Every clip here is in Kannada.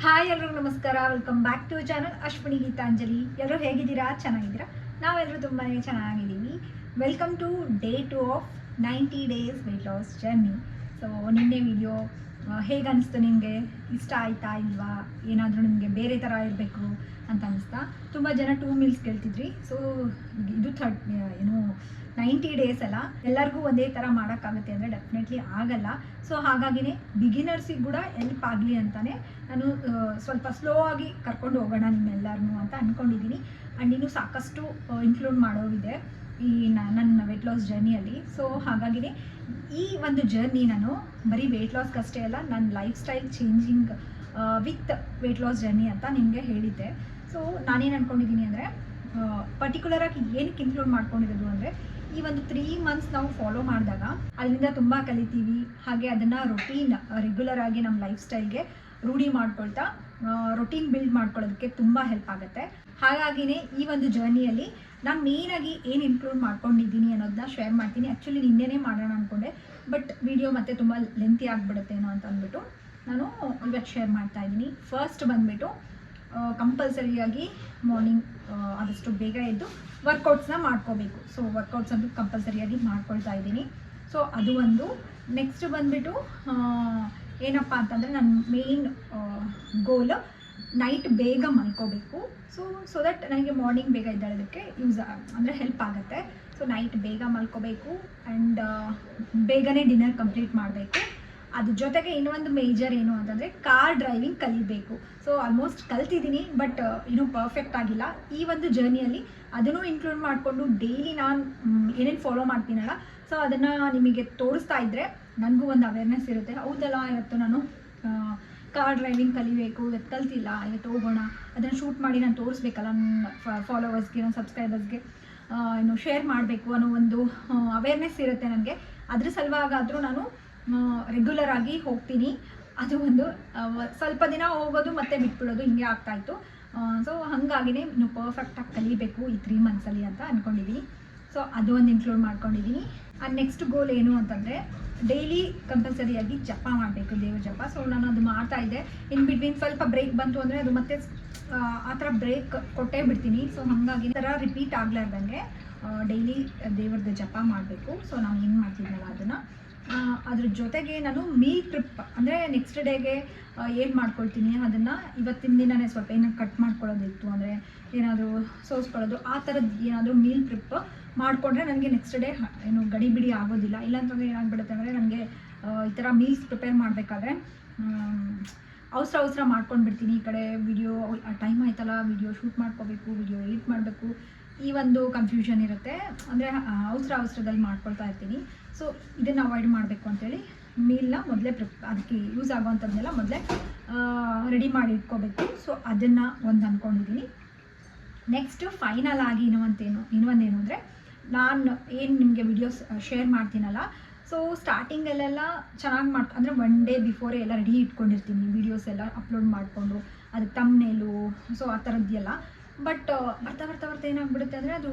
ಹಾಯ್ ಎಲ್ಲರೂ ನಮಸ್ಕಾರ, welcome back to channel Ashwini Geetanjali. ಎಲ್ಲರೂ ಹೇಗಿದ್ದೀರಾ? ಚೆನ್ನಾಗಿದ್ದೀರಾ? ನಾವೆಲ್ಲರೂ ತುಂಬಾ ಚೆನ್ನಾಗಿದ್ದೀವಿ. Welcome to day 2 of 90 days weight loss journey. So ನಿನ್ನೆ ವಿಡಿಯೋ ಹೇಗೆ ಅನಿಸ್ತು ನಿಮಗೆ? ಇಷ್ಟ ಆಯ್ತಾ ಇಲ್ವಾ? ಏನಾದರೂ ನಿಮಗೆ ಬೇರೆ ಥರ ಇರಬೇಕು ಅಂತ ಅನಿಸ್ತಾ? ತುಂಬ ಜನ 2 ಮೀಲ್ಸ್ ಕೇಳ್ತಿದ್ರಿ. ಸೊ ಇದು 90 ಡೇಸ್ ಅಲ್ಲ, ಎಲ್ಲರಿಗೂ ಒಂದೇ ಥರ ಮಾಡೋಕ್ಕಾಗುತ್ತೆ ಅಂದರೆ ಡೆಫಿನೆಟ್ಲಿ ಆಗಲ್ಲ. ಸೊ ಹಾಗಾಗಿನೇ ಬಿಗಿನರ್ಸಿಗೆ ಕೂಡ ಹೆಲ್ಪ್ ಆಗಲಿ ಅಂತಲೇ ನಾನು ಸ್ವಲ್ಪ ಸ್ಲೋ ಆಗಿ ಕರ್ಕೊಂಡು ಹೋಗೋಣ ನಿಮ್ಮೆಲ್ಲರನ್ನೂ ಅಂತ ಅಂದ್ಕೊಂಡಿದ್ದೀನಿ. ಆ್ಯಂಡ್ ಇನ್ನೂ ಸಾಕಷ್ಟು ಇನ್ಕ್ಲೂಡ್ ಮಾಡೋವಿದೆ ಈ ನನ್ನ ವೆಯ್ಟ್ ಲಾಸ್ ಜರ್ನಿಯಲ್ಲಿ. ಸೊ ಹಾಗಾಗಿನೇ ಈ ಒಂದು ಜರ್ನಿ ನಾನು ಬರೀ ವೆಯ್ಟ್ ಲಾಸ್ಗಷ್ಟೇ ಅಲ್ಲ, ನನ್ನ life style changing with weight loss journey ಅಂತ ನಿಮಗೆ ಹೇಳಿದ್ದೆ. ಸೊ ನಾನೇನು ಅಂದ್ಕೊಂಡಿದ್ದೀನಿ ಅಂದರೆ ಪರ್ಟಿಕ್ಯುಲರಾಗಿ ಏನಕ್ಕೆ ಇನ್ಕ್ಲೂಡ್ ಮಾಡ್ಕೊಂಡಿರೋದು ಅಂದರೆ ಈ ಒಂದು 3 ಮಂತ್ಸ್ ನಾವು ಫಾಲೋ ಮಾಡಿದಾಗ ಅದರಿಂದ ತುಂಬ ಕಲಿತೀವಿ. ಹಾಗೆ ಅದನ್ನು ರೆಗ್ಯುಲರ್ ಆಗಿ ನಮ್ಮ ಲೈಫ್ ಸ್ಟೈಲ್ಗೆ ರೂಢಿ ಮಾಡ್ಕೊಳ್ತಾ ರೊಟೀನ್ ಬಿಲ್ಡ್ ಮಾಡ್ಕೊಳ್ಳೋದಕ್ಕೆ ತುಂಬ ಹೆಲ್ಪ್ ಆಗುತ್ತೆ. ಹಾಗಾಗಿನೇ ಈ ಒಂದು ಜರ್ನಿಯಲ್ಲಿ ನಾನು ಮೇಯ್ನಾಗಿ ಏನು ಇನ್ಕ್ಲೂಡ್ ಮಾಡ್ಕೊಂಡಿದ್ದೀನಿ ಅನ್ನೋದನ್ನ ಶೇರ್ ಮಾಡ್ತೀನಿ. ಆ್ಯಕ್ಚುಲಿ ನಿನ್ನೆನೇ ಮಾಡೋಣ ಅಂದ್ಕೊಂಡೆ, ಬಟ್ ವಿಡಿಯೋ ಮತ್ತೆ ತುಂಬ ಲೆಂತಿ ಆಗಿಬಿಡುತ್ತೇನೋ ಅಂತ ಅಂದ್ಬಿಟ್ಟು ನಾನು ಇವತ್ತು ಶೇರ್ ಮಾಡ್ತಾ ಇದ್ದೀನಿ. ಫಸ್ಟ್ ಬಂದುಬಿಟ್ಟು ಕಂಪಲ್ಸರಿಯಾಗಿ ಮಾರ್ನಿಂಗ್ ಆದಷ್ಟು ಬೇಗ ಎದ್ದು ವರ್ಕೌಟ್ಸ್ನ ಮಾಡ್ಕೋಬೇಕು. ಸೊ ವರ್ಕೌಟ್ಸ್ ಅಂತೂ ಕಂಪಲ್ಸರಿಯಾಗಿ ಮಾಡ್ಕೊಳ್ತಾ ಇದ್ದೀನಿ. ಸೊ ಅದು ಒಂದು. ನೆಕ್ಸ್ಟ್ ಬಂದುಬಿಟ್ಟು ಏನಪ್ಪ ಅಂತಂದರೆ ನನ್ನ ಮೇಯ್ನ್ ಗೋಲ್ ನೈಟ್ ಬೇಗ ಮಲ್ಕೋಬೇಕು. ಸೊ ದಟ್ ನನಗೆ ಮಾರ್ನಿಂಗ್ ಬೇಗ ಎದ್ದೇಳೋದಕ್ಕೆ ಅಂದರೆ ಹೆಲ್ಪ್ ಆಗುತ್ತೆ. ಸೊ ನೈಟ್ ಬೇಗ ಮಲ್ಕೋಬೇಕು ಆ್ಯಂಡ್ ಬೇಗನೆ ಡಿನ್ನರ್ ಕಂಪ್ಲೀಟ್ ಮಾಡಬೇಕು. ಅದ್ರ ಜೊತೆಗೆ ಇನ್ನೊಂದು ಮೇಜರ್ ಏನು ಅಂತಂದರೆ ಕಾರ್ ಡ್ರೈವಿಂಗ್ ಕಲಿಬೇಕು. ಸೊ ಆಲ್ಮೋಸ್ಟ್ ಕಲ್ತಿದ್ದೀನಿ, ಬಟ್ ಇನ್ನೂ ಪರ್ಫೆಕ್ಟ್ ಆಗಿಲ್ಲ. ಈ ಒಂದು ಜರ್ನಿಯಲ್ಲಿ ಅದನ್ನು ಇನ್ಕ್ಲೂಡ್ ಮಾಡಿಕೊಂಡು ಡೈಲಿ ನಾನು ಏನೇನು ಫಾಲೋ ಮಾಡ್ತೀನಲ್ಲ, ಸೊ ಅದನ್ನು ನಿಮಗೆ ತೋರಿಸ್ತಾ ಇದ್ದರೆ ನನಗೂ ಒಂದು ಅವೇರ್ನೆಸ್ ಇರುತ್ತೆ. ಹೌದಲ್ಲ, ಇವತ್ತು ನಾನು ಕಾರ್ ಡ್ರೈವಿಂಗ್ ಕಲಿಬೇಕು, ಇವತ್ತು ಕಲ್ತಿಲ್ಲ, ಇವತ್ತು ಹೋಗೋಣ, ಅದನ್ನು ಶೂಟ್ ಮಾಡಿ ನಾನು ತೋರಿಸ್ಬೇಕಲ್ಲ ನನ್ನ ಫಾಲೋವರ್ಸ್ಗೆ, ನನ್ನ ಸಬ್ಸ್ಕ್ರೈಬರ್ಸ್ಗೆ ಶೇರ್ ಮಾಡಬೇಕು ಅನ್ನೋ ಒಂದು ಅವೇರ್ನೆಸ್ ಇರುತ್ತೆ ನನಗೆ. ಅದ್ರ ಸಲುವಾಗಾದರೂ ನಾನು ರೆಗ್ಯುಲರ್ ಆಗಿ ಹೋಗ್ತೀನಿ. ಅದು ಒಂದು ಸ್ವಲ್ಪ ದಿನ ಹೋಗೋದು ಮತ್ತೆ ಬಿಟ್ಬಿಡೋದು ಹಿಂಗೆ ಆಗ್ತಾಯಿತ್ತು. ಸೊ ಹಾಗಾಗಿನೇ ಇನ್ನು ಪರ್ಫೆಕ್ಟಾಗಿ ಕಲಿಬೇಕು ಈ 3 ಮಂತ್ಸಲ್ಲಿ ಅಂತ ಅಂದ್ಕೊಂಡಿದ್ದೀನಿ. ಸೊ ಅದು ಒಂದು ಇನ್ಕ್ಲೂಡ್ ಮಾಡ್ಕೊಂಡಿದ್ದೀನಿ. ನೆಕ್ಸ್ಟ್ ಗೋಲ್ ಏನು ಅಂತಂದರೆ ಡೈಲಿ ಕಂಪಲ್ಸರಿಯಾಗಿ ಜಪ ಮಾಡಬೇಕು, ದೇವ್ರ ಜಪ. ಸೊ ನಾನು ಅದು ಮಾಡ್ತಾಯಿದ್ದೆ. ಇನ್ ಬಿಟ್ವೀನ್ ಸ್ವಲ್ಪ ಬ್ರೇಕ್ ಬಂತು ಅಂದರೆ ಅದು ಮತ್ತೆ ಆ ಥರ ಬ್ರೇಕ್ ಕೊಟ್ಟೇ ಬಿಡ್ತೀನಿ. ಸೊ ಹಾಗಾಗಿ ಥರ ರಿಪೀಟ್ ಆಗಲಾರ್ದಂಗೆ ಡೈಲಿ ದೇವ್ರದ್ದು ಜಪ ಮಾಡಬೇಕು. ಸೊ ನಾನು ಏನು ಮಾಡ್ತಿದ್ನಲ್ಲ ಅದನ್ನು. ಅದ್ರ ಜೊತೆಗೆ ನಾನು ಮೀಲ್ ಪ್ರಿಪ್ ಅಂದರೆ ನೆಕ್ಸ್ಟ್ ಡೇಗೆ ಏನು ಮಾಡ್ಕೊಳ್ತೀನಿ ಅದನ್ನು ಇವತ್ತಿನ ದಿನವೇ ಸ್ವಲ್ಪ ಏನಾದ್ರು ಕಟ್ ಮಾಡ್ಕೊಳ್ಳೋದಿತ್ತು ಅಂದರೆ ಏನಾದರೂ ಸೋಸ್ಕೊಳ್ಳೋದು, ಆ ಥರದ್ದು ಏನಾದರೂ ಮೀಲ್ ಪ್ರಿಪ್ ಮಾಡಿಕೊಂಡ್ರೆ ನನಗೆ ನೆಕ್ಸ್ಟ್ ಡೇ ಏನು ಗಡಿಬಿಡಿ ಆಗೋದಿಲ್ಲ. ಇಲ್ಲಾಂತಂದರೆ ಏನಾಗ್ಬಿಡುತ್ತೆ ಅಂದರೆ ನನಗೆ ಈ ಥರ ಮೀಲ್ಸ್ ಪ್ರಿಪೇರ್ ಮಾಡಬೇಕಾದ್ರೆ ಅವಸರ ಮಾಡ್ಕೊಂಡು ಬಿಡ್ತೀನಿ. ಈ ಕಡೆ ವಿಡಿಯೋ ಟೈಮ್ ಆಯ್ತಲ್ಲ, ವಿಡಿಯೋ ಶೂಟ್ ಮಾಡ್ಕೋಬೇಕು, ವಿಡಿಯೋ ಎಡಿಟ್ ಮಾಡಬೇಕು, ಈ ಒಂದು ಕನ್ಫ್ಯೂಷನ್ ಇರುತ್ತೆ. ಅಂದರೆ ಅವಸರದಲ್ಲಿ ಮಾಡ್ಕೊಳ್ತಾ ಇರ್ತೀನಿ. ಸೊ ಇದನ್ನು ಅವಾಯ್ಡ್ ಮಾಡಬೇಕು ಅಂತೇಳಿ ಮೀಲ್ನ ಮೊದಲೇ ಅದಕ್ಕೆ ಯೂಸ್ ಆಗೋವಂಥದ್ದನ್ನೆಲ್ಲ ಮೊದಲೇ ರೆಡಿ ಮಾಡಿ ಇಟ್ಕೋಬೇಕು. ಸೊ ಅದನ್ನು ಒಂದು ಅಂದ್ಕೊಂಡಿದ್ದೀನಿ. ನೆಕ್ಸ್ಟು ಫೈನಲ್ ಆಗಿ ಇನ್ನೊಂದೇನು ಅಂದರೆ ನಾನು ಏನು ನಿಮಗೆ ವಿಡಿಯೋಸ್ ಶೇರ್ ಮಾಡ್ತೀನಲ್ಲ, ಸೊ ಸ್ಟಾರ್ಟಿಂಗಲ್ಲೆಲ್ಲ ಚೆನ್ನಾಗಿ ಅಂದರೆ 1 ಡೇ ಬಿಫೋರೇ ಎಲ್ಲ ರೆಡಿ ಇಟ್ಕೊಂಡಿರ್ತೀನಿ, ವೀಡಿಯೋಸ್ ಎಲ್ಲ ಅಪ್ಲೋಡ್ ಮಾಡಿಕೊಂಡು ಅದಕ್ಕೆ ತಮ್ನೇಲು, ಸೊ ಆ ಥರದ್ದೆಲ್ಲ. ಬಟ್ ಬರ್ತಾ ಏನಾಗ್ಬಿಡುತ್ತೆ ಅಂದರೆ ಅದು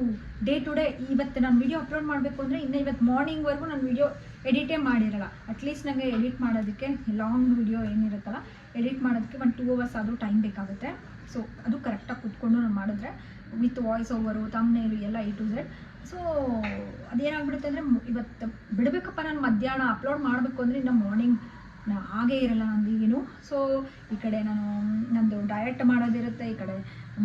ಡೇ ಟು ಡೇ ಇವತ್ತು ನಾನು ವೀಡಿಯೋ ಅಪ್ಲೋಡ್ ಮಾಡಬೇಕು ಅಂದರೆ ಇನ್ನು ಇವತ್ತು ಮಾರ್ನಿಂಗ್ವರೆಗೂ ನಾನು ವೀಡಿಯೋ ಎಡಿಟೇ ಮಾಡಿರಲ್ಲ. ಅಟ್ಲೀಸ್ಟ್ ನನಗೆ ಎಡಿಟ್ ಮಾಡೋದಕ್ಕೆ ಲಾಂಗ್ ವೀಡಿಯೋ ಏನಿರುತ್ತಲ್ಲ, ಎಡಿಟ್ ಮಾಡೋದಕ್ಕೆ 1-2 ಅವರ್ಸ್ ಆದರೂ ಟೈಮ್ ಬೇಕಾಗುತ್ತೆ. ಸೊ ಅದು ಕರೆಕ್ಟಾಗಿ ಕೂತ್ಕೊಂಡು ನಾನು ಮಾಡಿದ್ರೆ ವಿತ್ ವಾಯ್ಸ್ ಓವರು, ತಮ್ನೇಲು ಎಲ್ಲ A to Z. ಸೊ ಅದೇನಾಗ್ಬಿಡುತ್ತೆ ಅಂದರೆ ಇವತ್ತು ಬಿಡಬೇಕಪ್ಪ, ನಾನು ಮಧ್ಯಾಹ್ನ ಅಪ್ಲೋಡ್ ಮಾಡಬೇಕು ಅಂದರೆ ಇನ್ನು ಮಾರ್ನಿಂಗ್ ಹಾಗೇ ಇರಲ್ಲ ನನಗೇನು. ಸೊ ಈ ಕಡೆ ನಂದು ಡಯಟ್ ಮಾಡೋದಿರುತ್ತೆ, ಈ ಕಡೆ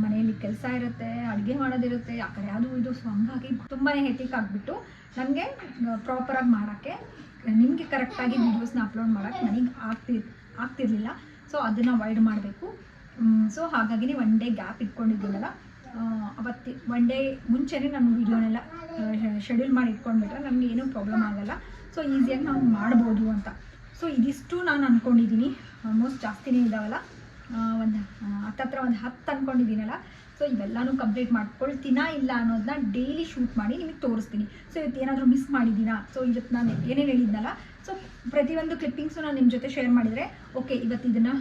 ಮನೆಯಲ್ಲಿ ಕೆಲಸ ಇರುತ್ತೆ, ಅಡುಗೆ ಮಾಡೋದಿರುತ್ತೆ, ಆ ಕಡೆ ಅದು ಇದು. ಸೊ ಹಂಗಾಗಿ ತುಂಬಾ ಹೆಟಿಕ್ ಆಗಿಬಿಟ್ಟು ನನಗೆ ಪ್ರಾಪರಾಗಿ ಮಾಡೋಕ್ಕೆ, ನಿಮಗೆ ಕರೆಕ್ಟಾಗಿ ವೀಡಿಯೋಸ್ನ ಅಪ್ಲೋಡ್ ಮಾಡೋಕ್ಕೆ ನನಗೆ ಆಗ್ತಿರ್ಲಿಲ್ಲ. ಸೊ ಅದನ್ನು ಅವಾಯ್ಡ್ ಮಾಡಬೇಕು. ಸೊ ಹಾಗಾಗಿ 1 ಡೇ ಗ್ಯಾಪ್ ಇಟ್ಕೊಂಡಿದ್ದೀನಲ್ಲ, ಅವತ್ತು 1 ಡೇ ಮುಂಚೆನೇ ನಾನು ವೀಡಿಯೋನೆಲ್ಲ ಶೆಡ್ಯೂಲ್ ಮಾಡಿ ಇಟ್ಕೊಂಡ್ಬಿಟ್ರೆ ನನಗೆ ಏನೂ ಪ್ರಾಬ್ಲಮ್ ಆಗೋಲ್ಲ. ಸೊ ಈಸಿಯಾಗಿ ನಾವು ಮಾಡ್ಬೋದು ಅಂತ. ಸೊ ಇದಿಷ್ಟು ನಾನು ಅಂದ್ಕೊಂಡಿದ್ದೀನಿ. ಆಲ್ಮೋಸ್ಟ್ ಜಾಸ್ತಿನೇ ಇದ್ದಾವಲ್ಲ, ಒಂದು ಹತ್ತತ್ರ ಒಂದು 10 ಅಂದ್ಕೊಂಡಿದ್ದೀನಲ್ಲ. ಸೊ ಇವೆಲ್ಲನೂ ಕಂಪ್ಲೀಟ್ ಮಾಡ್ಕೊಳ್ತೀನಾ ಇಲ್ಲ ಅನ್ನೋದನ್ನ ಡೈಲಿ ಶೂಟ್ ಮಾಡಿ ನಿಮಗೆ ತೋರಿಸ್ತೀನಿ. ಸೊ ಇವತ್ತು ಏನಾದರೂ ಮಿಸ್ ಮಾಡಿದ್ದೀನಾ, ಸೊ ಇವತ್ತು ನಾನು ಏನೇನು ಹೇಳಿದ್ನಲ್ಲ, ಸೊ ಪ್ರತಿಯೊಂದು ಕ್ಲಿಪ್ಪಿಂಗ್ಸು ನಾನು ನಿಮ್ಮ ಜೊತೆ ಶೇರ್ ಮಾಡಿದರೆ ಓಕೆ ಇವತ್ತು ಇದನ್ನು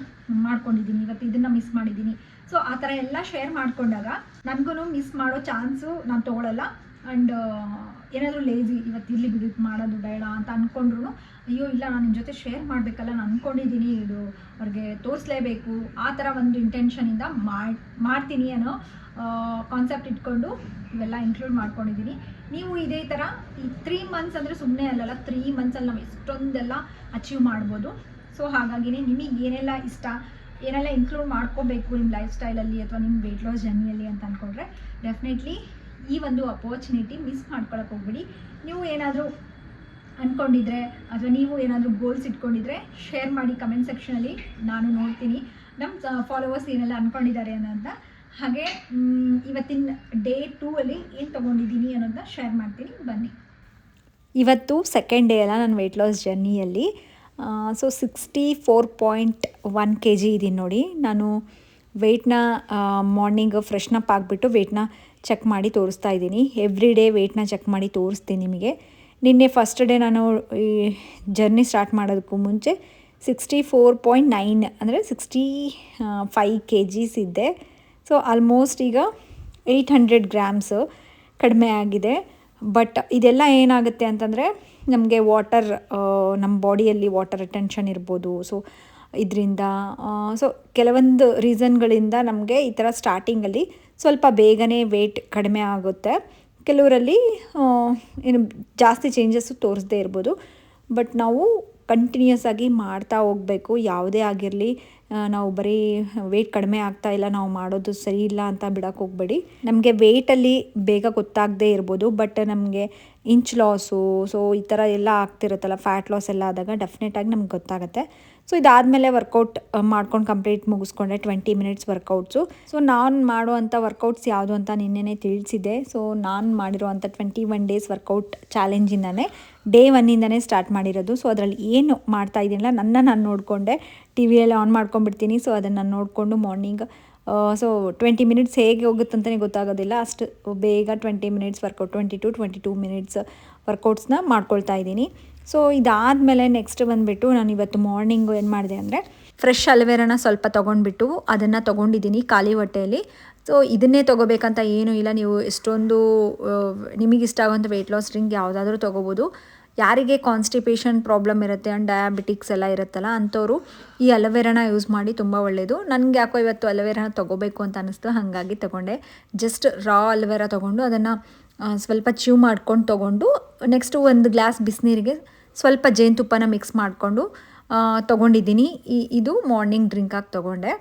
ಮಾಡ್ಕೊಂಡಿದ್ದೀನಿ, ಇವತ್ತು ಇದನ್ನು ಮಿಸ್ ಮಾಡಿದ್ದೀನಿ. ಸೊ ಆ ಥರ ಎಲ್ಲ ಶೇರ್ ಮಾಡಿಕೊಂಡಾಗ ನನಗೂ ಮಿಸ್ ಮಾಡೋ ಚಾನ್ಸು ನಾನು ತೊಗೊಳ್ಳಲ್ಲ. ಆ್ಯಂಡ್ ಏನಾದರೂ ಲೇಜಿ ಇವತ್ತು ಇಲ್ಲಿ ಬಿಡು ಮಾಡೋದು ಬೇಡ ಅಂತ ಅಂದ್ಕೊಂಡ್ರು ಅಯ್ಯೋ ಇಲ್ಲ ನಾನು ನಿಮ್ಮ ಜೊತೆ ಶೇರ್ ಮಾಡಬೇಕಲ್ಲ, ನಾನು ಅಂದ್ಕೊಂಡಿದ್ದೀನಿ ಇದು ಅವ್ರಿಗೆ ತೋರಿಸ್ಲೇಬೇಕು ಆ ಥರ ಒಂದು ಇಂಟೆನ್ಷನಿಂದ ಮಾಡ್ತೀನಿ ಅನ್ನೋ ಕಾನ್ಸೆಪ್ಟ್ ಇಟ್ಕೊಂಡು ಇವೆಲ್ಲ ಇನ್ಕ್ಲೂಡ್ ಮಾಡ್ಕೊಂಡಿದ್ದೀನಿ. ನೀವು ಇದೇ ಥರ ಈ 3 ಮಂತ್ಸ್ ಅಂದರೆ ಸುಮ್ಮನೆ ಅಲ್ಲಲ್ಲ, 3 ಮಂತ್ಸಲ್ಲಿ ನಾವು ಎಷ್ಟೊಂದೆಲ್ಲ ಅಚೀವ್ ಮಾಡ್ಬೋದು. ಸೊ ಹಾಗಾಗಿನೇ ನಿಮಗೆ ಏನೆಲ್ಲ ಇಷ್ಟ, ಏನೆಲ್ಲ ಇನ್ಕ್ಲೂಡ್ ಮಾಡ್ಕೋಬೇಕು ನಿಮ್ಮ ಲೈಫ್ ಸ್ಟೈಲಲ್ಲಿ ಅಥವಾ ನಿಮ್ಮ ವೆಯ್ಟ್ ಲಾಸ್ ಜರ್ನಿಯಲ್ಲಿ ಅಂತ ಅಂದ್ಕೊಂಡ್ರೆ ಡೆಫಿನೆಟ್ಲಿ ಈ ಒಂದು ಅಪರ್ಚುನಿಟಿ ಮಿಸ್ ಮಾಡ್ಕೊಳಕ್ಕೆ ಹೋಗ್ಬಿಡಿ. ನೀವು ಏನಾದರೂ ಅಂದ್ಕೊಂಡಿದ್ರೆ ಅಥವಾ ನೀವು ಏನಾದರೂ ಗೋಲ್ಸ್ ಇಟ್ಕೊಂಡಿದ್ರೆ ಶೇರ್ ಮಾಡಿ ಕಮೆಂಟ್ ಸೆಕ್ಷನಲ್ಲಿ, ನಾನು ನೋಡ್ತೀನಿ ನಮ್ಮ ಫಾಲೋವರ್ಸ್ ಏನೆಲ್ಲ ಅಂದ್ಕೊಂಡಿದ್ದಾರೆ ಅನ್ನೋದನ್ನ. ಹಾಗೆ ಇವತ್ತಿನ ಡೇ 2 ಅಲ್ಲಿ ಏನು ತೊಗೊಂಡಿದ್ದೀನಿ ಅನ್ನೋದನ್ನ ಶೇರ್ ಮಾಡ್ತೀನಿ, ಬನ್ನಿ. ಇವತ್ತು ಸೆಕೆಂಡ್ ಡೇ ಅಲ್ಲ ನನ್ನ ವೆಯ್ಟ್ ಲಾಸ್ ಜರ್ನಿಯಲ್ಲಿ. ಸೊ 64.1 kg ಇದ್ದೀನಿ ನೋಡಿ. ನಾನು ವೆಯ್ಟ್ನ ಮಾರ್ನಿಂಗ್ ಫ್ರೆಶ್ನಪ್ ಆಗಿಬಿಟ್ಟು ವೆಯ್ಟ್ನ ಚೆಕ್ ಮಾಡಿ ತೋರಿಸ್ತಾ ಇದ್ದೀನಿ. ಎವ್ರಿ ಡೇ ವೆಯ್ಟ್ನ ಚೆಕ್ ಮಾಡಿ ತೋರಿಸ್ತೀನಿ ನಿಮಗೆ. ನಿನ್ನೆ ಫಸ್ಟ್ ಡೇ ನಾನು ಈ ಜರ್ನಿ ಸ್ಟಾರ್ಟ್ ಮಾಡೋದಕ್ಕೂ ಮುಂಚೆ 64.9 ಅಂದರೆ 65 kgs ಇದ್ದೆ. ಸೊ ಆಲ್ಮೋಸ್ಟ್ ಈಗ 800 grams ಕಡಿಮೆ ಆಗಿದೆ. ಬಟ್ ಇದೆಲ್ಲ ಏನಾಗುತ್ತೆ ಅಂತಂದರೆ ನಮಗೆ ವಾಟರ್, ನಮ್ಮ ಬಾಡಿಯಲ್ಲಿ ವಾಟರ್ ರಿಟೆನ್ಷನ್ ಇರ್ಬೋದು. ಸೊ ಇದರಿಂದ ಸೊ ಕೆಲವೊಂದು ರೀಸನ್ಗಳಿಂದ ನಮಗೆ ಈ ಥರ ಸ್ಟಾರ್ಟಿಂಗಲ್ಲಿ ಸ್ವಲ್ಪ ಬೇಗನೆ ವೆಯ್ಟ್ ಕಡಿಮೆ ಆಗುತ್ತೆ. ಕೆಲವರಲ್ಲಿ ಏನು ಜಾಸ್ತಿ ಚೇಂಜಸ್ಸು ತೋರಿಸದೇ ಇರ್ಬೋದು. ಬಟ್ ನಾವು ಕಂಟಿನ್ಯೂಸ್ ಆಗಿ ಮಾಡ್ತಾ ಹೋಗಬೇಕು. ಯಾವುದೇ ಆಗಿರಲಿ, ನಾವು ಬರೀ ವೆಯ್ಟ್ ಕಡಿಮೆ ಆಗ್ತಾ ಇಲ್ಲ, ನಾವು ಮಾಡೋದು ಸರಿ ಇಲ್ಲ ಅಂತ ಬಿಡೋಕ್ಕೆ ಹೋಗಬೇಡಿ. ನಮಗೆ ವೆಯ್ಟಲ್ಲಿ ಬೇಗ ಗೊತ್ತಾಗದೇ ಇರ್ಬೋದು, ಬಟ್ ನಮಗೆ ಇಂಚ್ ಲಾಸು, ಸೊ ಈ ಥರ ಎಲ್ಲ ಆಗ್ತಿರುತ್ತಲ್ಲ, ಫ್ಯಾಟ್ ಲಾಸ್ ಎಲ್ಲ ಆದಾಗ ಡೆಫಿನೆಟಾಗಿ ನಮ್ಗೆ ಗೊತ್ತಾಗುತ್ತೆ. ಸೊ ಇದಾದಮೇಲೆ ವರ್ಕೌಟ್ ಮಾಡ್ಕೊಂಡು ಕಂಪ್ಲೀಟ್ ಮುಗಿಸ್ಕೊಂಡೆ 20 ಮಿನಿಟ್ಸ್ ವರ್ಕೌಟ್ಸು. ಸೊ ನಾನು ಮಾಡುವಂಥ ವರ್ಕೌಟ್ಸ್ ಯಾವುದು ಅಂತ ನಿನ್ನೆ ತಿಳಿಸಿದ್ದೆ. ಸೊ ನಾನು ಮಾಡಿರೋವಂಥ 21 ಡೇಸ್ ವರ್ಕೌಟ್ ಚಾಲೆಂಜಿಂದನೇ ಡೇ 1ಇಂದನೇ ಸ್ಟಾರ್ಟ್ ಮಾಡಿರೋದು. ಸೊ ಅದರಲ್ಲಿ ಏನು ಮಾಡ್ತಾ ಇದ್ದೀನಲ್ಲ ನಾನು ನೋಡಿಕೊಂಡೆ, ಟಿ ವಿಯಲ್ಲಿ ಆನ್ ಮಾಡ್ಕೊಂಡ್ಬಿಡ್ತೀನಿ. ಸೊ ಅದನ್ನು ನಾನು ನೋಡಿಕೊಂಡು ಮಾರ್ನಿಂಗ್ ಸೊ 20 ಮಿನಿಟ್ಸ್ ಹೇಗೆ ಹೋಗುತ್ತಂತಲೇ ಗೊತ್ತಾಗೋದಿಲ್ಲ, ಅಷ್ಟು ಬೇಗ 20 ಮಿನಿಟ್ಸ್ ವರ್ಕೌಟ್, 22 ಮಿನಿಟ್ಸ್ ವರ್ಕೌಟ್ಸ್ನ ಮಾಡ್ಕೊಳ್ತಾ ಇದ್ದೀನಿ. ಸೊ ಇದಾದಮೇಲೆ ನೆಕ್ಸ್ಟ್ ಬಂದುಬಿಟ್ಟು ನಾನು ಇವತ್ತು ಮಾರ್ನಿಂಗು ಏನು ಮಾಡಿದೆ ಅಂದರೆ ಫ್ರೆಶ್ ಅಲೋವೆರಾನ ಸ್ವಲ್ಪ ತೊಗೊಂಡ್ಬಿಟ್ಟು ಅದನ್ನು ತೊಗೊಂಡಿದ್ದೀನಿ ಖಾಲಿ ಹೊಟ್ಟೆಯಲ್ಲಿ. ಸೊ ಇದನ್ನೇ ತೊಗೋಬೇಕಂತ ಏನೂ ಇಲ್ಲ, ನೀವು ಎಷ್ಟೊಂದು ನಿಮಗಿಷ್ಟ ಆಗೋಂಥ ವೆಯ್ಟ್ ಲಾಸ್ ಡ್ರಿಂಕ್ ಯಾವುದಾದ್ರೂ ತೊಗೋಬೋದು. ಯಾರಿಗೆ ಕಾನ್ಸ್ಟಿಪೇಷನ್ ಪ್ರಾಬ್ಲಮ್ ಇರುತ್ತೆ ಆ್ಯಂಡ್ ಡಯಾಬಿಟಿಕ್ಸ್ ಎಲ್ಲ ಇರುತ್ತಲ್ಲ ಅಂಥವ್ರು ಈ ಅಲೋವೆರಾನ ಯೂಸ್ ಮಾಡಿ, ತುಂಬ ಒಳ್ಳೆಯದು. ನನಗೆ ಯಾಕೋ ಇವತ್ತು ಅಲೋವೆರಾನ ತೊಗೋಬೇಕು ಅಂತ ಅನ್ನಿಸ್ತು, ಹಾಗಾಗಿ ತೊಗೊಂಡೆ. ಜಸ್ಟ್ ರಾ ಅಲೋವೆರಾ ತೊಗೊಂಡು ಅದನ್ನು ಸ್ವಲ್ಪ ಚ್ಯೂ ಮಾಡ್ಕೊಂಡು ತೊಗೊಂಡು ನೆಕ್ಸ್ಟು ಒಂದು ಗ್ಲಾಸ್ ಬಿಸಿನೀರಿಗೆ ಸ್ವಲ್ಪ ಜೇನುತುಪ್ಪನ ಮಿಕ್ಸ್ ಮಾಡಿಕೊಂಡು ತೊಗೊಂಡಿದ್ದೀನಿ. ಇದು ಮಾರ್ನಿಂಗ್ ಡ್ರಿಂಕಾಗಿ ತೊಗೊಂಡೆ.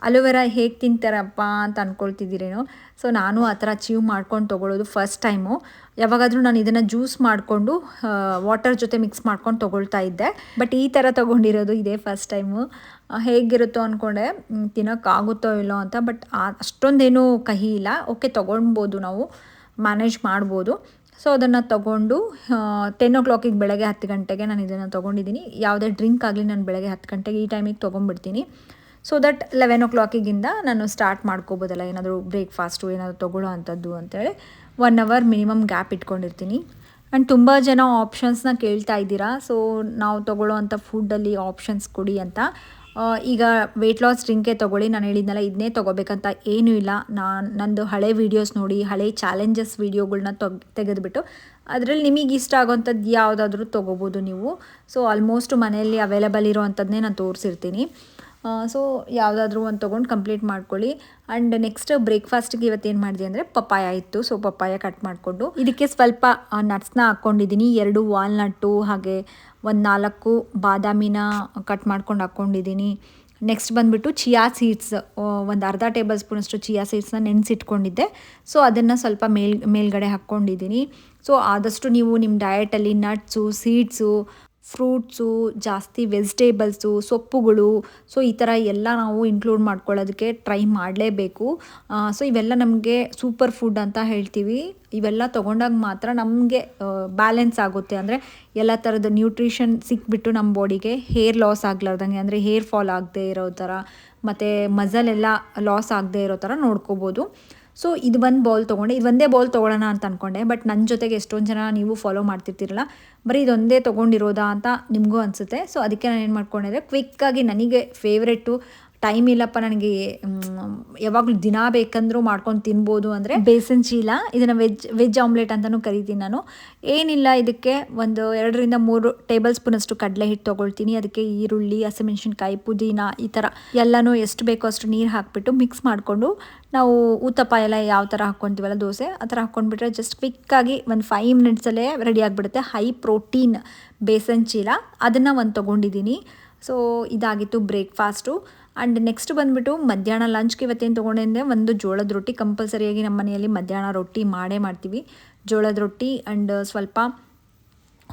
ಅಲೋವೆರಾ ಹೇಗೆ ತಿಂತಾರಪ್ಪ ಅಂತ ಅಂದ್ಕೊಳ್ತಿದ್ದೀರೇನೋ. ಸೊ ನಾನು ಆ ಥರ ಚ್ಯೂ ಮಾಡ್ಕೊಂಡು ತೊಗೊಳ್ಳೋದು ಫಸ್ಟ್ ಟೈಮು. ಯಾವಾಗಾದರೂ ನಾನು ಇದನ್ನು ಜ್ಯೂಸ್ ಮಾಡಿಕೊಂಡು ವಾಟರ್ ಜೊತೆ ಮಿಕ್ಸ್ ಮಾಡ್ಕೊಂಡು ತೊಗೊಳ್ತಾ ಇದ್ದೆ. ಬಟ್ ಈ ಥರ ತೊಗೊಂಡಿರೋದು ಇದೇ ಫಸ್ಟ್ ಟೈಮು. ಹೇಗಿರುತ್ತೋ ಅಂದ್ಕೊಂಡೆ, ತಿನ್ನೋಕ್ಕಾಗುತ್ತೋ ಇಲ್ಲೋ ಅಂತ. ಬಟ್ ಅಷ್ಟೊಂದೇನೂ ಕಹಿ ಇಲ್ಲ, ಓಕೆ ತೊಗೊಳ್ಬೋದು, ನಾವು ಮ್ಯಾನೇಜ್ ಮಾಡ್ಬೋದು. ಸೊ ಅದನ್ನು ತೊಗೊಂಡು 10 o'clock ಬೆಳಗ್ಗೆ 10 ಗಂಟೆಗೆ ನಾನು ಇದನ್ನು ತೊಗೊಂಡಿದ್ದೀನಿ. ಯಾವುದೇ ಡ್ರಿಂಕ್ ಆಗಲಿ ನಾನು ಬೆಳಗ್ಗೆ 10 ಗಂಟೆಗೆ ಈ ಟೈಮಿಗೆ ತೊಗೊಂಡ್ಬಿಡ್ತೀನಿ. ಸೊ ದಟ್ 11 o'clock ನಾನು ಸ್ಟಾರ್ಟ್ ಮಾಡ್ಕೋಬೋದಲ್ಲ, ಏನಾದರೂ ಬ್ರೇಕ್ಫಾಸ್ಟು ಏನಾದರೂ ತೊಗೊಳ್ಳೋ ಅಂಥದ್ದು ಅಂತೇಳಿ 1 hour ಮಿನಿಮಮ್ ಗ್ಯಾಪ್ ಇಟ್ಕೊಂಡಿರ್ತೀನಿ. ಆ್ಯಂಡ್ ತುಂಬ ಜನ ಆಪ್ಷನ್ಸ್ನ ಕೇಳ್ತಾ ಇದ್ದೀರಾ. ಸೊ ನಾವು ತೊಗೊಳ್ಳೋ ಅಂಥ ಫುಡ್ಡಲ್ಲಿ ಆಪ್ಷನ್ಸ್ ಕೊಡಿ ಅಂತ. ಈಗ ವೆಯ್ಟ್ ಲಾಸ್ ಡ್ರಿಂಕೇ ತೊಗೊಳ್ಳಿ, ನಾನು ಹೇಳಿದ್ನಲ್ಲ ಇದನ್ನೇ ತೊಗೋಬೇಕಂತ ಏನೂ ಇಲ್ಲ. ನಂದು ಹಳೆ ವೀಡಿಯೋಸ್ ನೋಡಿ, ಹಳೆ ಚಾಲೆಂಜಸ್ ವೀಡಿಯೋಗಳ್ನ ತೆಗೆದುಬಿಟ್ಟು ಅದರಲ್ಲಿ ನಿಮಗೆ ಇಷ್ಟ ಆಗೋವಂಥದ್ದು ಯಾವುದಾದ್ರೂ ತೊಗೋಬೋದು ನೀವು. ಸೊ ಆಲ್ಮೋಸ್ಟ್ ಮನೆಯಲ್ಲಿ ಅವೈಲೇಬಲ್ ಇರೋವಂಥದ್ದನ್ನೇ ನಾನು ತೋರಿಸಿರ್ತೀನಿ. ಸೊ ಯಾವುದಾದ್ರೂ ಒಂದು ತೊಗೊಂಡು ಕಂಪ್ಲೀಟ್ ಮಾಡ್ಕೊಳ್ಳಿ. ಆ್ಯಂಡ್ ನೆಕ್ಸ್ಟ್ ಬ್ರೇಕ್ಫಾಸ್ಟಿಗೆ ಇವತ್ತೇನು ಮಾಡಿದೆ ಅಂದರೆ ಪಪ್ಪಾಯ ಇತ್ತು. ಸೊ ಪಪ್ಪಾಯ ಕಟ್ ಮಾಡಿಕೊಂಡು ಇದಕ್ಕೆ ಸ್ವಲ್ಪ ನಟ್ಸ್ನ ಹಾಕ್ಕೊಂಡಿದ್ದೀನಿ. 2 ವಾಲ್ನಟ್ಟು ಹಾಗೆ ಒಂದು 4 ಬಾದಾಮಿನ ಕಟ್ ಮಾಡ್ಕೊಂಡು ಹಾಕ್ಕೊಂಡಿದ್ದೀನಿ. ನೆಕ್ಸ್ಟ್ ಬಂದುಬಿಟ್ಟು ಚಿಯಾ ಸೀಡ್ಸ್, ಒಂದು ಅರ್ಧ ಟೇಬಲ್ ಸ್ಪೂನಷ್ಟು ಚಿಯಾ ಸೀಡ್ಸ್ನ ನೆನೆಸಿಟ್ಕೊಂಡಿದ್ದೆ. ಸೊ ಅದನ್ನು ಸ್ವಲ್ಪ ಮೇಲ್ಗಡೆ ಹಾಕ್ಕೊಂಡಿದ್ದೀನಿ. ಸೊ ಆದಷ್ಟು ನೀವು ನಿಮ್ಮ ಡಯಟಲ್ಲಿ ನಟ್ಸು, ಸೀಡ್ಸು, ಫ್ರೂಟ್ಸು, ಜಾಸ್ತಿ ವೆಜಿಟೇಬಲ್ಸು, ಸೊಪ್ಪುಗಳು, ಸೊ ಈ ಥರ ಎಲ್ಲ ನಾವು ಇನ್ಕ್ಲೂಡ್ ಮಾಡ್ಕೊಳ್ಳೋದಕ್ಕೆ ಟ್ರೈ ಮಾಡಲೇಬೇಕು. ಸೊ ಇವೆಲ್ಲ ನಮಗೆ ಸೂಪರ್ ಫುಡ್ ಅಂತ ಹೇಳ್ತೀವಿ. ಇವೆಲ್ಲ ತೊಗೊಂಡಾಗ ಮಾತ್ರ ನಮಗೆ ಬ್ಯಾಲೆನ್ಸ್ ಆಗುತ್ತೆ. ಅಂದರೆ ಎಲ್ಲ ಥರದ ನ್ಯೂಟ್ರಿಷನ್ ಸಿಕ್ಬಿಟ್ಟು ನಮ್ಮ ಬಾಡಿಗೆ ಹೇರ್ ಲಾಸ್ ಆಗಲಾರ್ದಂಗೆ, ಅಂದರೆ ಹೇರ್ ಫಾಲ್ ಆಗದೆ ಇರೋ ಥರ, ಮತ್ತು ಮಸಲ್ ಎಲ್ಲ ಲಾಸ್ ಆಗದೆ ಇರೋ ಥರ ನೋಡ್ಕೋಬೋದು. ಸೊ ಇದು ಒಂದು ಬೌಲ್ ತೊಗೊಂಡೆ. ಇದು ಒಂದೇ ಬೌಲ್ ತೊಗೊಳ್ಳೋಣ ಅಂತ ಅಂದ್ಕೊಂಡೆ. ಬಟ್ ನನ್ನ ಜೊತೆಗೆ ಎಷ್ಟೊಂದು ಜನ ನೀವು ಫಾಲೋ ಮಾಡ್ತಿರ್ತೀರಲ್ಲ, ಬರೀ ಇದೊಂದೇ ತೊಗೊಂಡಿರೋದಾ ಅಂತ ನಿಮಗೂ ಅನಿಸುತ್ತೆ. ಸೊ ಅದಕ್ಕೆ ನಾನು ಏನು ಮಾಡ್ಕೊಂಡಿದ್ದೆ, ಕ್ವಿಕ್ಕಾಗಿ ನನಗೆ ಫೇವ್ರೆಟ್ಟು, ಟೈಮ್ ಇಲ್ಲಪ್ಪ ನನಗೆ ಯಾವಾಗಲೂ ದಿನ ಬೇಕಂದ್ರೂ ಮಾಡ್ಕೊಂಡು ತಿನ್ಬೋದು ಅಂದರೆ ಬೇಸನ್ ಚೀಲ. ಇದನ್ನು ವೆಜ್ ಆಮ್ಲೆಟ್ ಅಂತಲೂ ಕರಿತೀನಿ ನಾನು. ಏನಿಲ್ಲ, ಇದಕ್ಕೆ ಒಂದು 2-3 ಟೇಬಲ್ ಸ್ಪೂನಷ್ಟು ಕಡಲೆ ಹಿಟ್ಟು ತೊಗೊಳ್ತೀನಿ. ಅದಕ್ಕೆ ಈರುಳ್ಳಿ, ಹಸಿಮೆಣ್ಸಿನ್ಕಾಯಿ, ಪುದೀನ ಈ ಥರ ಎಲ್ಲನೂ ಎಷ್ಟು ಬೇಕೋ ಅಷ್ಟು ನೀರು ಹಾಕಿಬಿಟ್ಟು ಮಿಕ್ಸ್ ಮಾಡಿಕೊಂಡು, ನಾವು ಊತಪ್ಪ ಎಲ್ಲ ಯಾವ ಥರ ಹಾಕ್ಕೊತೀವಲ್ಲ ದೋಸೆ ಆ ಥರ ಹಾಕ್ಕೊಂಡ್ಬಿಟ್ರೆ ಜಸ್ಟ್ ಕ್ವಿಕ್ಕಾಗಿ ಒಂದು 5 ಮಿನಿಟ್ಸಲ್ಲೇ ರೆಡಿ ಆಗಿಬಿಡುತ್ತೆ. ಹೈ ಪ್ರೋಟೀನ್ ಬೇಸನ್ ಚೀಲ ಅದನ್ನು ಒಂದು ತೊಗೊಂಡಿದ್ದೀನಿ. ಸೊ ಇದಾಗಿತ್ತು ಬ್ರೇಕ್ಫಾಸ್ಟು. ಆ್ಯಂಡ್ ನೆಕ್ಸ್ಟ್ ಬಂದುಬಿಟ್ಟು ಮಧ್ಯಾಹ್ನ ಲಂಚ್ಗೆ ಇವತ್ತೇನು ತೊಗೊಂಡಿದ್ದೆ, ಒಂದು ಜೋಳದ ರೊಟ್ಟಿ. ಕಂಪಲ್ಸರಿಯಾಗಿ ನಮ್ಮ ಮನೆಯಲ್ಲಿ ಮಧ್ಯಾಹ್ನ ರೊಟ್ಟಿ ಮಾಡ್ತೀವಿ. ಜೋಳದ ರೊಟ್ಟಿ ಆ್ಯಂಡ್ ಸ್ವಲ್ಪ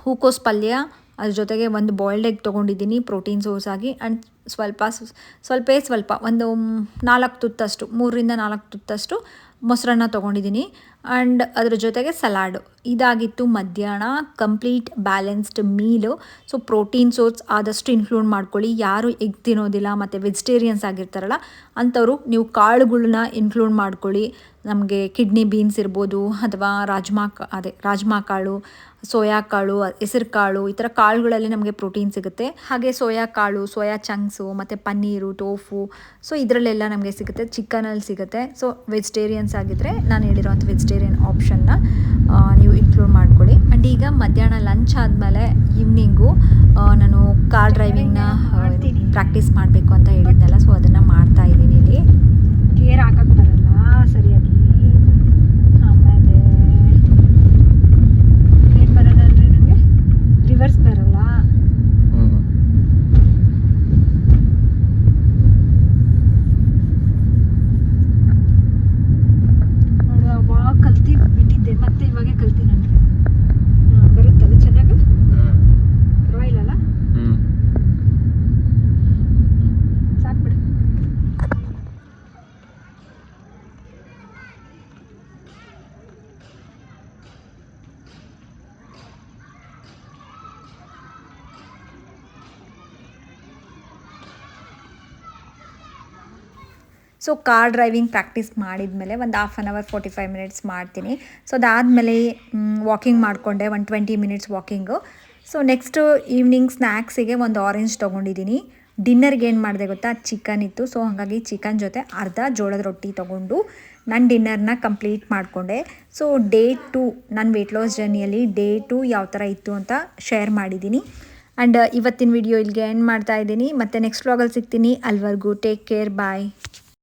ಹೂಕೋಸು ಪಲ್ಯ, ಅದ್ರ ಜೊತೆಗೆ ಒಂದು ಬಾಯ್ಲ್ಡ್ ಎಗ್ ತೊಗೊಂಡಿದ್ದೀನಿ ಪ್ರೋಟೀನ್ ಸೋರ್ಸ್ ಆಗಿ. ಆ್ಯಂಡ್ ಸ್ವಲ್ಪ ಒಂದು 4 ತುತ್ತಷ್ಟು, 3-4 ತುತ್ತಷ್ಟು ಮೊಸರನ್ನ ತೊಗೊಂಡಿದ್ದೀನಿ. ಆ್ಯಂಡ್ ಅದ್ರ ಜೊತೆಗೆ ಸಲಾಡು. ಇದಾಗಿತ್ತು ಮಧ್ಯಾಹ್ನ complete balanced meal. So protein source ಆದಷ್ಟು ಇನ್ಕ್ಲೂಡ್ ಮಾಡ್ಕೊಳ್ಳಿ. ಯಾರು ಎಗ್ ತಿನ್ನೋದಿಲ್ಲ ಮತ್ತು ವೆಜಿಟೇರಿಯನ್ಸ್ ಆಗಿರ್ತಾರಲ್ಲ ಅಂಥವ್ರು ನೀವು ಕಾಳುಗಳನ್ನ ಇನ್ಕ್ಲೂಡ್ ಮಾಡ್ಕೊಳ್ಳಿ. ನಮಗೆ ಕಿಡ್ನಿ ಬೀನ್ಸ್ ಇರ್ಬೋದು, ಅಥವಾ ರಾಜ್ಮಾ ಕಾಳು, ಸೋಯಾ ಕಾಳು, ಹೆಸರು ಕಾಳು, ಈ ಥರ ಕಾಳುಗಳಲ್ಲಿ ನಮಗೆ ಪ್ರೋಟೀನ್ ಸಿಗುತ್ತೆ. ಹಾಗೆ ಸೋಯಾ ಕಾಳು, ಸೋಯಾ ಚಂಕ್ಸು ಮತ್ತು ಪನ್ನೀರು, ಟೋಫು, ಸೊ ಇದರಲ್ಲೆಲ್ಲ ನಮಗೆ ಸಿಗುತ್ತೆ. ಚಿಕನಲ್ಲಿ ಸಿಗುತ್ತೆ. ಸೊ ವೆಜಿಟೇರಿಯನ್ಸ್ ಆಗಿದ್ದರೆ ನಾನು ಹೇಳಿರೋಂಥ ವೆಜಿಟೇರಿಯನ್ ಆಪ್ಷನ್ನ ನೀವು ಇನ್ಕ್ಲೂಡ್ ಮಾಡ್ಕೊಳ್ಳಿ. ಆ್ಯಂಡ್ ಈಗ ಮಧ್ಯಾಹ್ನ ಲಂಚ್ ಆದಮೇಲೆ ಈವ್ನಿಂಗು ನಾನು ಕಾರ್ ಡ್ರೈವಿಂಗ್ನ ಪ್ರಾಕ್ಟೀಸ್ ಮಾಡಬೇಕು ಅಂತ ಹೇಳಿದ್ನಲ್ಲ, ಸೊ ಅದನ್ನು ಮಾಡ್ತಾ ಇದ್ದೀನಿ. ಇಲ್ಲಿ ಗೇರ್ ಹಾಕಕ್ಕೆ ಬರಲ್ಲ ಸರಿಯಾಗಿ. ಆಮೇಲೆ ಏನು ಬರಲ್ಲ ಅಂದರೆ ನನಗೆ ರಿವರ್ಸ್ ಬರಲ್ಲ. ನೋಡು, ಅವಾಗ ಕಲ್ತು ಬಿಟ್ಟಿದ್ದೆ, ಮತ್ತೆ ಇವಾಗ ಕಲ್ತೀನಿ ನಾನು. ಬರುತ್ತಲ್ಲ ಚೆನ್ನಾಗಿ, ಪರವಾಗಿಲ್ಲಲ್ಲ, ಸಾಕ್ಬಿಡು. ಸೊ ಕಾರ್ ಡ್ರೈವಿಂಗ್ ಪ್ರಾಕ್ಟೀಸ್ ಮಾಡಿದ್ಮೇಲೆ ಒಂದು 1/2 ಅವರ್ 45 ಮಿನಿಟ್ಸ್ ಮಾಡ್ತೀನಿ. ಸೊ ಅದಾದಮೇಲೆ ವಾಕಿಂಗ್ ಮಾಡಿಕೊಂಡೆ, ಒಂದು 20 minutes walking. So next evening ಸ್ನ್ಯಾಕ್ಸಿಗೆ ಒಂದು ಆರೆಂಜ್ ತೊಗೊಂಡಿದ್ದೀನಿ. ಡಿನ್ನರ್ಗೆ ಏನು ಮಾಡಿದೆ ಗೊತ್ತಾ, ಚಿಕನ್ ಇತ್ತು. ಸೊ ಹಾಗಾಗಿ ಚಿಕನ್ ಜೊತೆ ಅರ್ಧ ಜೋಳದ ರೊಟ್ಟಿ ತೊಗೊಂಡು ನನ್ನ ಡಿನ್ನರ್ನ ಕಂಪ್ಲೀಟ್ ಮಾಡಿಕೊಂಡೆ. ಸೊ ಡೇ 2 ನನ್ನ ವೆಯ್ಟ್ ಲಾಸ್ ಜರ್ನಿಯಲ್ಲಿ ಡೇ 2 ಯಾವ ಥರ ಇತ್ತು ಅಂತ ಶೇರ್ ಮಾಡಿದ್ದೀನಿ. ಆ್ಯಂಡ್ ಇವತ್ತಿನ ವಿಡಿಯೋ ಇಲ್ಲಿಗೆ ಎಂಡ್ ಮಾಡ್ತಾ ಇದ್ದೀನಿ. ಮತ್ತು ನೆಕ್ಸ್ಟ್ ವ್ಲಾಗಲ್ಲಿ ಸಿಗ್ತೀನಿ. ಅಲ್ಲಿವರೆಗೂ ಟೇಕ್ ಕೇರ್, ಬಾಯ್.